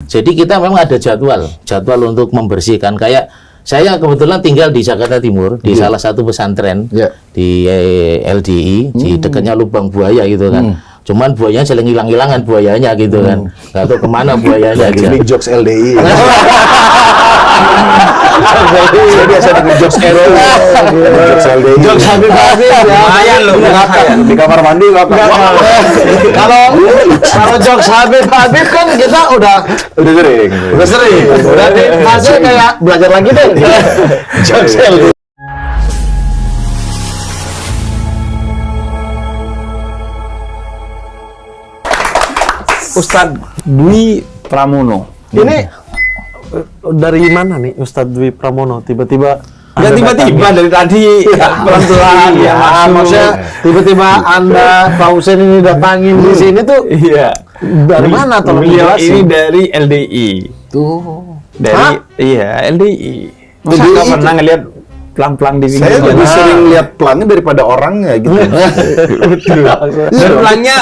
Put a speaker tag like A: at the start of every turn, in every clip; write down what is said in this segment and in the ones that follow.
A: Jadi kita memang ada jadwal untuk membersihkan. Kayak saya kebetulan tinggal di Jakarta Timur, di salah satu pesantren di LDI, di dekatnya Lubang Buaya gitu kan. Cuman buayanya sering hilang-hilangan buayanya gitu kan. Nggak tahu kemana buayanya gitu.
B: Big jokes LDI. Saya biasa dengan jokes LDI.
C: Jokes Habib ya.
D: Lumayan loh.
B: Di kamar mandi nggak
C: Kalau jokes Habib kan kita udah
B: sering.
C: Udah di fase kayak belajar lagi deh. Jokes LDI.
D: Ustadz Dwi Pramono.
C: Ini dari mana nih Ustadz Dwi Pramono? Tiba-tiba
D: Ya tiba-tiba dari tadi pelan-pelan ya,
C: maksudnya tiba-tiba Anda Pak Husein ini datangin di sini tuh
D: iya.
C: dari mana tolong
D: Beliau
C: dijelasin?
D: ini dari LDI. Dari LDI. Masa
B: LDI
D: nggak
B: itu-
D: pernah ngeliat pelang-pelang di sini?
B: Saya lebih sering lihat pelangnya daripada orangnya gitu.
D: Dan pelangnya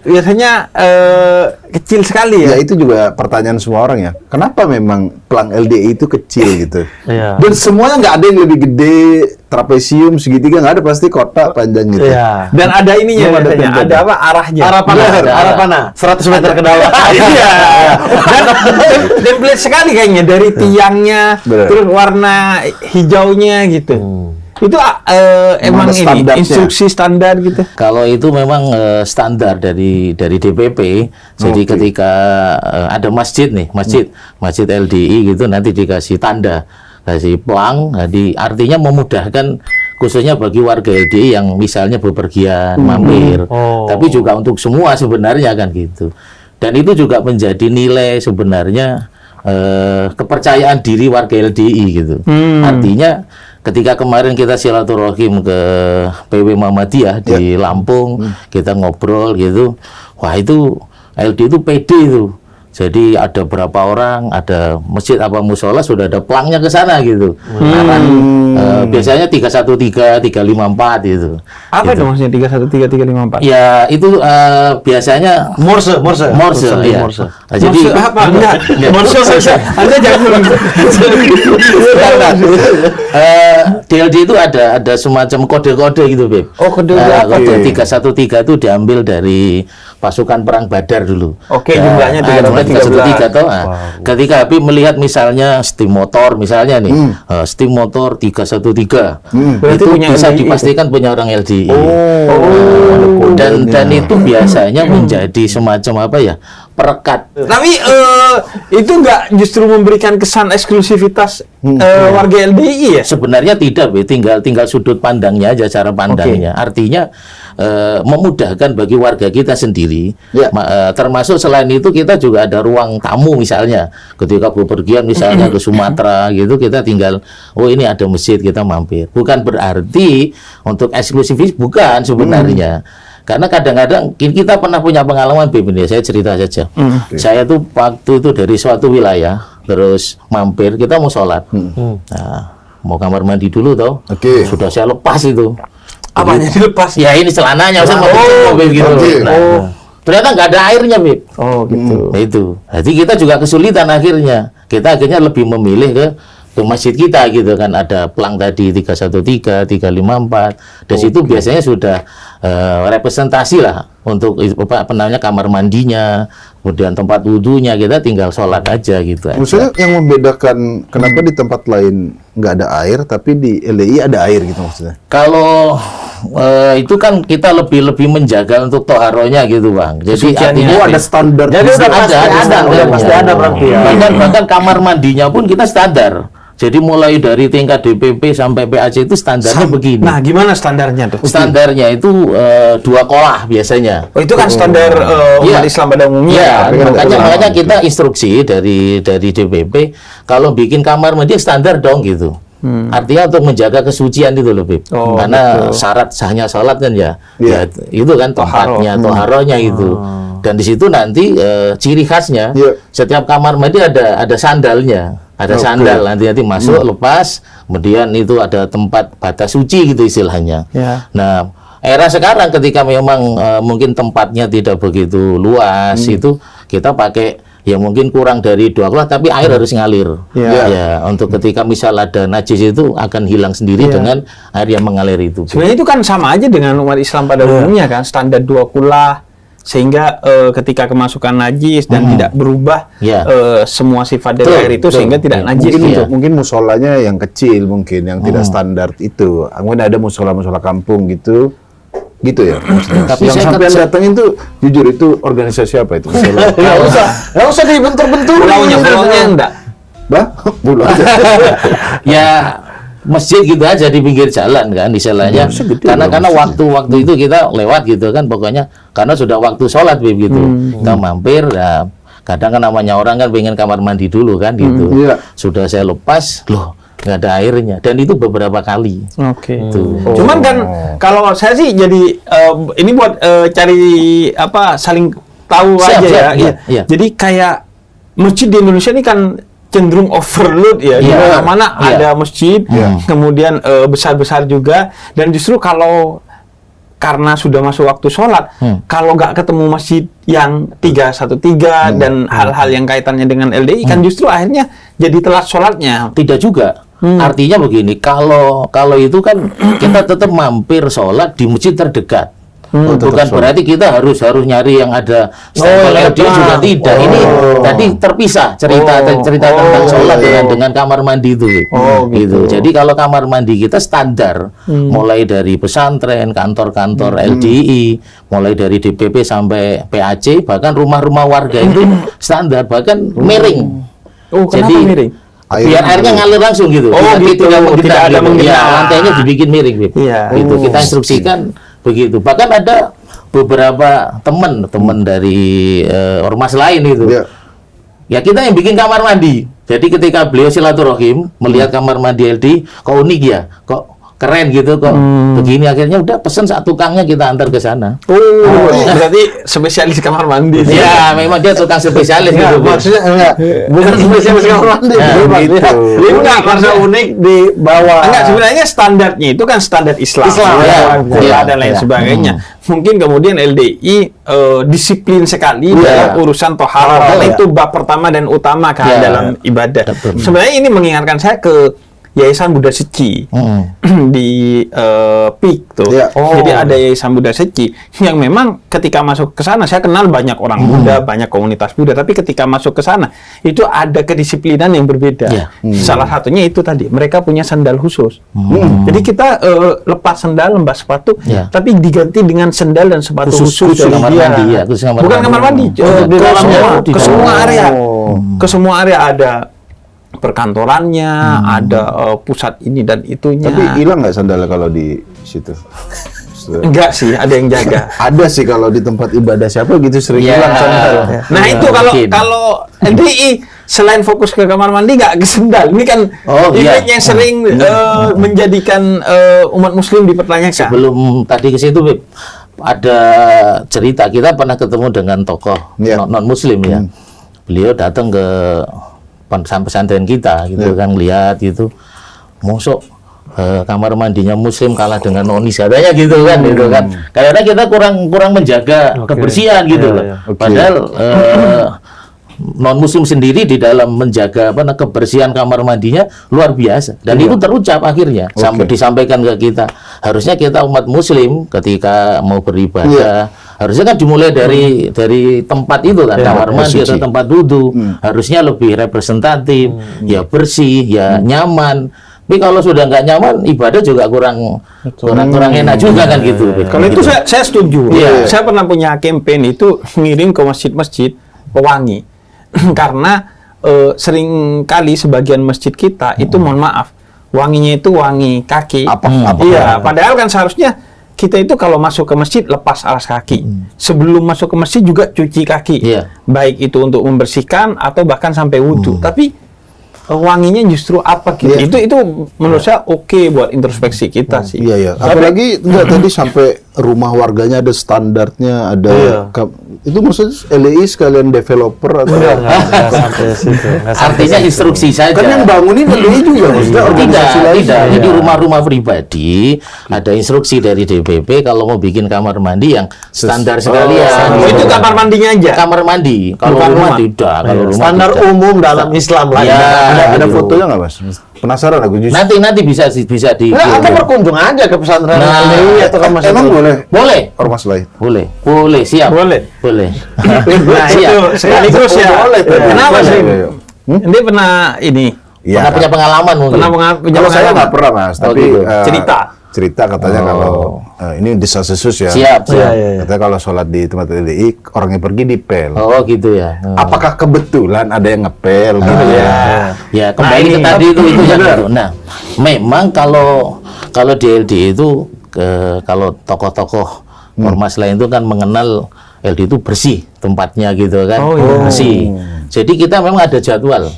D: biasanya kecil sekali
B: Ya
D: ya.
B: itu juga pertanyaan semua orang ya. Kenapa memang pelang LDI itu kecil gitu?
C: Iya.
B: Dan semuanya nggak ada yang lebih gede, trapesium segitiga nggak ada, pasti kotak panjang gitu.
C: Iya.
D: Dan ada ininya
B: Belum ada
D: biasanya,
B: template.
D: ada apa arahnya?
C: Arah pana? 100 meter ke dalam.
D: Iya. Dan template sekali kayaknya dari tiangnya,
B: Bener.
D: terus warna hijaunya gitu. Itu emang
B: ada
D: ini
B: standarnya.
D: instruksi standar gitu.
A: Kalau itu memang standar dari DPP. Jadi ketika ada masjid nih, masjid LDI gitu, nanti dikasih tanda, kasih pelang. Jadi artinya memudahkan khususnya bagi warga LDI yang misalnya bepergian, mampir. Tapi juga untuk semua sebenarnya kan gitu. Dan itu juga menjadi nilai sebenarnya kepercayaan diri warga LDI gitu. Artinya ketika kemarin kita silaturahim ke PW Muhammadiyah di Lampung, kita ngobrol gitu, wah itu LDI itu pede itu. Jadi ada berapa orang, ada masjid apa musola sudah ada pelangnya ke sana gitu. Arah, biasanya 313, 354 gitu.
D: Apa itu maksudnya 313, 354?
A: Ya itu biasanya
C: Morse.
A: iya. Nah, jadi
D: Maksud apa? Enggak. Morse saya. Anda jangan.
A: DLD itu ada semacam kode-kode gitu, Beb.
D: Oh, kode
A: kode 313 itu diambil dari pasukan perang Badar dulu.
D: Oke, jumlahnya
A: 313 toh. Ketika Habib melihat misalnya steam motor misalnya nih, steam motor 313.
D: Berarti
A: Itu
D: punya
A: bisa
D: LDI.
A: dipastikan punya orang LDI. Dan itu biasanya menjadi semacam apa ya? Perekat.
D: Tapi itu nggak justru memberikan kesan eksklusivitas warga LDI ya?
A: Sebenarnya tidak, Be. tinggal sudut pandangnya aja, cara pandangnya. Artinya memudahkan bagi warga kita sendiri. Termasuk selain itu kita juga ada ruang tamu misalnya. Ketika bepergian misalnya ke Sumatera gitu, kita tinggal, oh ini ada masjid, kita mampir. Bukan berarti untuk eksklusif, bukan sebenarnya. Karena kadang-kadang kita pernah punya pengalaman, Beb, ini saya cerita saja. Saya tuh waktu itu dari suatu wilayah, terus mampir, kita mau sholat. Nah, mau kamar mandi dulu toh. Sudah saya lepas itu.
D: Apanya dilepas?
A: Ya ini celananya, saya mau mobil gitu. Nah, ternyata nggak ada airnya, Beb.
D: Oh gitu.
A: Nah, itu. Jadi kita juga kesulitan akhirnya. Kita akhirnya lebih memilih ke masjid kita gitu kan, ada pelang tadi 313, 354. Dari situ biasanya sudah representasi lah untuk apa namanya kamar mandinya, kemudian tempat wudhunya, kita tinggal sholat aja gitu.
B: Maksudnya yang membedakan kenapa di tempat lain nggak ada air tapi di LDI ada air gitu maksudnya?
A: Kalau itu kan kita lebih menjaga untuk toharonya gitu, Bang. Jadi artinya
B: ada standar.
C: Jadi udah pasti ada berarti ya.
A: Bahkan kamar mandinya pun kita standar. Jadi mulai dari tingkat DPP sampai PAC itu standarnya begini.
D: Nah, gimana standarnya tuh?
A: Standarnya itu 2 kolah biasanya.
D: Oh, itu kan standar umat
A: Iya.
D: Islam pada umumnya.
A: Iya, makanya kita instruksi dari DPP kalau bikin kamar mandi standar dong gitu. Artinya untuk menjaga kesucian itu loh, Beb. Karena syarat sahnya sholat kan ya itu kan tempatnya, toharonya itu. Dan di situ nanti ciri khasnya setiap kamar mandi ada sandalnya. Ada sandal, nanti masuk, lepas, kemudian itu ada tempat batas suci gitu istilahnya. Nah, era sekarang ketika memang mungkin tempatnya tidak begitu luas, itu kita pakai ya mungkin kurang dari 2 kelas, tapi air harus ngalir.
D: Iya.
A: Ya, untuk ketika misal ada najis itu akan hilang sendiri dengan air yang mengalir itu.
D: Sebenarnya itu kan sama aja dengan umat Islam pada umumnya kan, standar 2 kulah, sehingga ketika kemasukan najis dan tidak berubah semua sifat dari air itu sehingga tidak najis.
B: Mungkin musolanya yang kecil, mungkin yang tidak standar itu. Mungkin ada musola-musola kampung gitu ya.
A: Tapi
B: yang sampai datangin tuh jujur itu organisasi apa itu?
C: Nggak usah dibentur-bentur.
D: Pulaunya enggak.
B: Pulau.
A: Ya masjid gitu aja di pinggir jalan kan istilahnya. Karena waktu itu kita lewat gitu kan, pokoknya karena sudah waktu sholat gitu. Kita mampir, ya kadang kan namanya orang kan pengen kamar mandi dulu kan gitu. Sudah saya lepas, loh nggak ada airnya, dan itu beberapa kali. Cuman kan kalau saya sih jadi ini buat cari saling tahu aja ya. Jadi kayak masjid di Indonesia ini kan cenderung overload ya, di mana ada masjid, kemudian besar-besar juga, dan justru kalau karena sudah masuk waktu sholat, kalau nggak ketemu masjid yang 313 dan hal-hal yang kaitannya dengan LDI, kan justru akhirnya jadi telat sholatnya. Tidak juga. Artinya begini, kalau itu kan kita tetap mampir sholat di masjid terdekat. Bukan berarti kita harus nyari yang ada stempel LDI juga tidak. Ini tadi terpisah cerita tentang sholat dengan kamar mandi itu. Gitu. Jadi kalau kamar mandi kita standar, mulai dari pesantren, kantor-kantor LDI, mulai dari DPP sampai PAC, bahkan rumah-rumah warga itu standar, bahkan miring.
D: Jadi
A: miring? Biar airnya ngalir langsung gitu. Tidak ada lantainya dibikin miring. Gitu. Kita instruksikan begitu. Bahkan ada beberapa teman dari ormas lain itu. Ya kita yang bikin kamar mandi. Jadi ketika beliau silaturahim melihat kamar mandi LD, kok unik ya, kok keren gitu, kok begini, akhirnya udah pesen satu tukangnya kita antar ke sana.
D: Berarti spesialis kamar mandi.
A: Ya, memang dia tukang spesialis gitu.
C: Maksudnya enggak, bukan spesialis kamar mandi.
D: Ini enggak merasa unik di bawah. Enggak, sebenarnya standarnya itu kan standar Islam. Dan lain sebagainya. Mungkin kemudian LDI disiplin sekali dalam urusan tohara. Karena itu bab pertama dan utama kan dalam ibadah. Sebenarnya ini mengingatkan saya ke Yayasan Buddha Seci di PIK tuh. Jadi ada Yayasan Buddha Seci yang memang ketika masuk ke sana, saya kenal banyak orang Buddha, banyak komunitas Buddha, tapi ketika masuk ke sana itu ada kedisiplinan yang berbeda. Salah satunya itu tadi, mereka punya sandal khusus. Jadi kita lepas sandal, lembas sepatu, tapi diganti dengan sandal dan sepatu khusus dari dia. Bukan kamar mandi, di dalamnya ke semua area. Ke semua area ada perkantorannya, ada pusat ini dan itunya.
B: Tapi hilang nggak sandalnya kalau di situ?
D: Enggak sih, ada yang jaga.
B: Ada sih kalau di tempat ibadah siapa gitu sering hilang sandal.
D: Nah itu kalau LDI selain fokus ke kamar mandi nggak ke sandal. Ini kan yang sering menjadikan umat Muslim dipertanyakan.
A: Sebelum tadi ke situ, ada cerita, kita pernah ketemu dengan tokoh non Muslim ya. Beliau datang ke pesantren kita gitu kan, lihat gitu, mosok kamar mandinya Muslim kalah dengan nonis katanya gitu kan, karena kita kurang menjaga kebersihan gitu loh. Padahal non Muslim sendiri di dalam menjaga kebersihan kamar mandinya luar biasa, dan itu terucap akhirnya sampai disampaikan ke kita. Harusnya kita umat Muslim ketika mau beribadah harusnya kan dimulai dari tempat itu kan, kamar mandi atau tempat duduk harusnya lebih representatif, ya bersih, ya nyaman. Tapi kalau sudah nggak nyaman, ibadah juga kurang enak juga kan gitu.
D: Kalau itu saya setuju. Saya pernah punya campaign itu ngirim ke masjid-masjid pewangi. Karena sering kali sebagian masjid kita itu, mohon maaf, wanginya itu wangi kaki. Padahal kan seharusnya kita itu kalau masuk ke masjid lepas alas kaki. Sebelum masuk ke masjid juga cuci kaki. Baik itu untuk membersihkan atau bahkan sampai wudhu. Tapi wanginya justru apa gitu. Itu menurut saya oke buat introspeksi kita sih.
B: Apalagi tadi sampai rumah warganya ada standarnya, ada
C: Iya.
B: itu maksudnya LDI sekalian developer atau
C: Nggak sampai situ.
A: Artinya instruksi saja.
B: kan yang bangunin LDI juga maksudnya organisasi lain.
A: Tidak. Jadi rumah-rumah pribadi ada instruksi dari DPP kalau mau bikin kamar mandi yang standar sekalian.
D: Oh, itu kamar mandinya aja.
A: Kamar mandi. Kalau
D: Bukan
A: rumah
D: rumah.
A: tidak. Kalau rumah
C: Standar
A: tidak.
C: umum dalam Islam lah.
A: Ya.
B: Ada
A: gitu.
B: fotonya nggak Mas? Penasaran aku justru.
A: Nanti bisa di.
C: Nggak, Anda berkunjung aja ke pesantren
A: Nah,
C: LDI atau ke masjid.
B: Emang boleh
A: Boleh.
B: ormas lain?
A: Boleh, siap.
D: Boleh. Nah,
A: Siap.
D: itu sekaligus ya.
B: Boleh, boleh.
D: Kenapa
B: Boleh,
D: sih?
B: boleh.
D: Dia pernah ini
B: Iya.
A: Pernah punya pengalaman mungkin.
D: punya
B: Kalau saya
D: pengalaman.
B: nggak pernah Mas, tapi
A: gitu.
D: Cerita.
B: katanya kalau ini desas-desus ya.
A: Siap.
C: Iya, iya.
B: Katanya kalau sholat di tempat LDI orang yang pergi dipel.
A: Oh, gitu ya.
B: Apakah kebetulan ada yang ngepel gitu ya?
A: Ya, kembali ke tadi itu yang itu. Nah, memang kalau di LDI itu kalau tokoh-tokoh ormas lain itu kan mengenal LDI itu bersih tempatnya gitu kan. Bersih. Jadi kita memang ada jadwal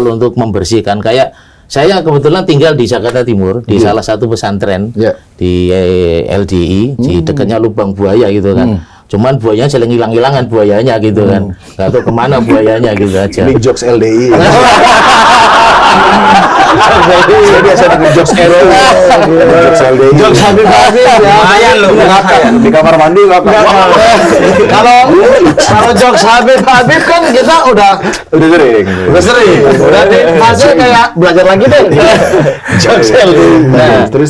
A: untuk membersihkan. Kayak saya kebetulan tinggal di Jakarta Timur di salah satu pesantren
B: Iya.
A: di LDI di dekatnya Lubang Buaya gitu kan. Cuman buayanya sering hilang-hilangan buayanya gitu kan. Nggak tahu kemana buayanya gitu aja.
B: Ini jokes LDI. Saya biasa dengan jokes LDI. Jokes LDI.
C: Jokes Habib ya.
D: Lumayan loh.
B: Di kamar mandi nggak
C: Kalau jokes Habib kan kita udah
B: sering.
C: sering. Berarti masih kayak belajar lagi deh. Jokes LDI.
B: Nah, terus